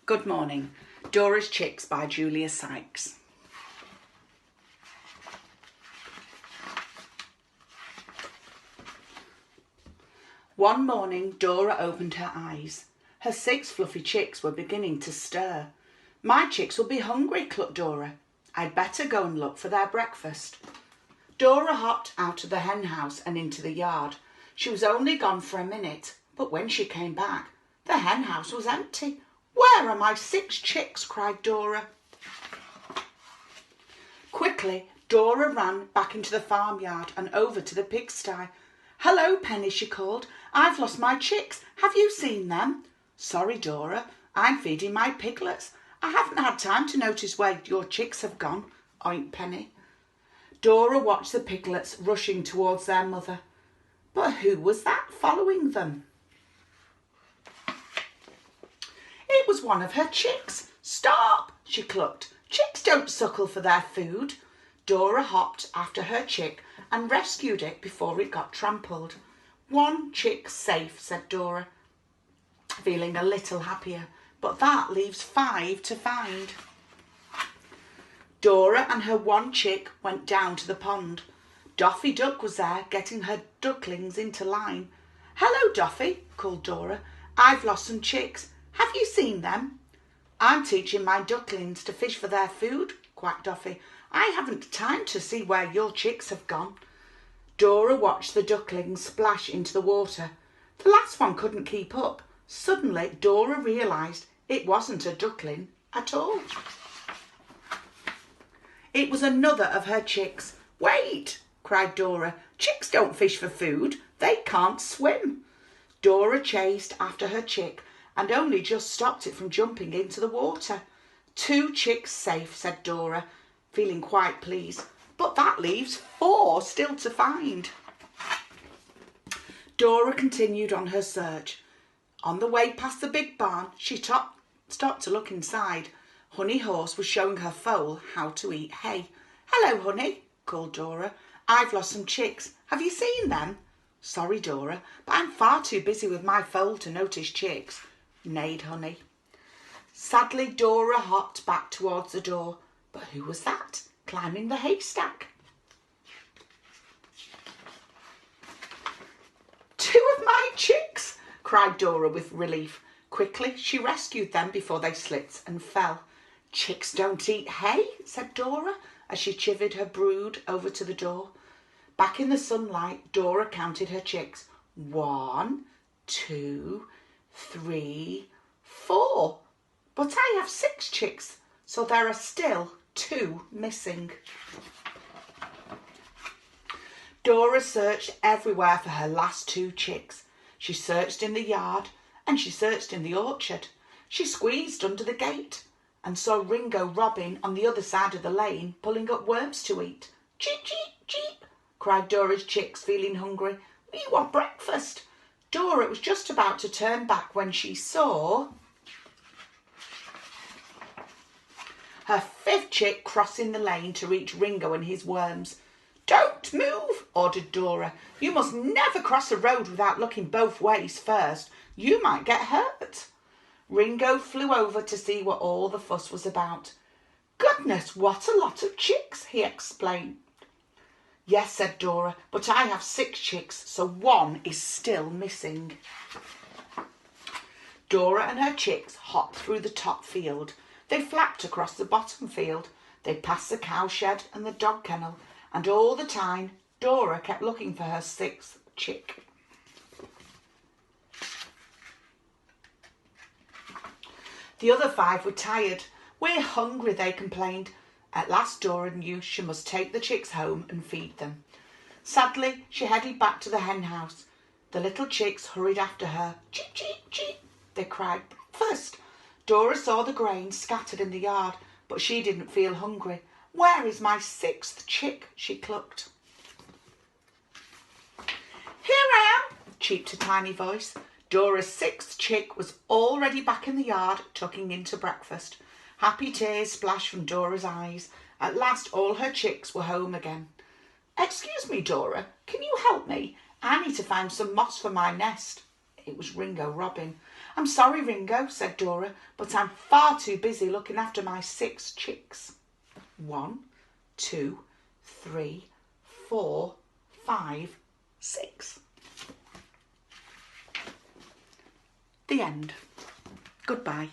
Good morning. Dora's Chicks by Julia Sykes. One morning, Dora opened her eyes. Her 6 fluffy chicks were beginning to stir. "My chicks will be hungry," clucked Dora. "I'd better go and look for their breakfast." Dora hopped out of the hen house and into the yard. She was only gone for a minute, but when she came back, the hen house was empty. "Where are my 6 chicks?" cried Dora. Quickly, Dora ran back into the farmyard and over to the pigsty. "Hello, Penny," she called. "I've lost my chicks. Have you seen them?" "Sorry, Dora. I'm feeding my piglets. I haven't had time to notice where your chicks have gone," oinked Penny. Dora watched the piglets rushing towards their mother. But who was that following them? It was one of her chicks. "Stop!" she clucked. "Chicks don't suckle for their food." Dora hopped after her chick and rescued it before it got trampled. "One chick safe," said Dora, feeling a little happier, "but that leaves 5 to find." Dora and her 1 chick went down to the pond. Doffy Duck was there, getting her ducklings into line. "Hello, Doffy," called Dora. "I've lost some chicks. Have you seen them?" "I'm teaching my ducklings to fish for their food," quacked Doffy. "I haven't time to see where your chicks have gone." Dora watched the ducklings splash into the water. The last one couldn't keep up. Suddenly, Dora realised it wasn't a duckling at all. It was another of her chicks. "Wait!" cried Dora. "Chicks don't fish for food. They can't swim." Dora chased after her chick and only just stopped it from jumping into the water. 2 chicks safe," said Dora, feeling quite pleased. "But that leaves 4 still to find." Dora continued on her search. On the way past the big barn, she stopped to look inside. Honey Horse was showing her foal how to eat hay. "Hello, Honey," called Dora. "I've lost some chicks. Have you seen them?" "Sorry, Dora, but I'm far too busy with my foal to notice chicks," neighed Honey. Sadly, Dora hopped back towards the door. But who was that, climbing the haystack? "2 of my chicks!" cried Dora with relief. Quickly, she rescued them before they slipped and fell. "Chicks don't eat hay," said Dora as she chivied her brood over to the door. Back in the sunlight, Dora counted her chicks. 1, 2, 3, 4. But I have 6 chicks, so there are still 2 missing. Dora searched everywhere for her last 2 chicks. She searched in the yard and she searched in the orchard. She squeezed under the gate and saw Ringo robbing on the other side of the lane, pulling up worms to eat. "Cheep, cheep, cheep," cried Dora's chicks, feeling hungry. "We want breakfast." Dora was just about to turn back when she saw her 5th chick crossing the lane to reach Ringo and his worms. "Don't move," ordered Dora. "You must never cross a road without looking both ways first. You might get hurt." Ringo flew over to see what all the fuss was about. "Goodness, what a lot of chicks," he explained. "Yes," said Dora, "but I have 6 chicks, so 1 is still missing." Dora and her chicks hopped through the top field. They flapped across the bottom field. They passed the cowshed and the dog kennel, and all the time Dora kept looking for her 6th chick. The other 5 were tired. "We're hungry," they complained. At last Dora knew she must take the chicks home and feed them. Sadly, she headed back to the hen house. The little chicks hurried after her. "Cheep, cheep, cheep," they cried. "Breakfast!" Dora saw the grain scattered in the yard, but she didn't feel hungry. "Where is my 6th chick?" she clucked. "Here I am," cheeped a tiny voice. Dora's 6th chick was already back in the yard, tucking into breakfast. Happy tears splashed from Dora's eyes. At last all her chicks were home again. "Excuse me, Dora, can you help me? I need to find some moss for my nest." It was Ringo Robin. "I'm sorry, Ringo," said Dora, "but I'm far too busy looking after my 6 chicks. 1, 2, 3, 4, 5, 6. The end. Goodbye.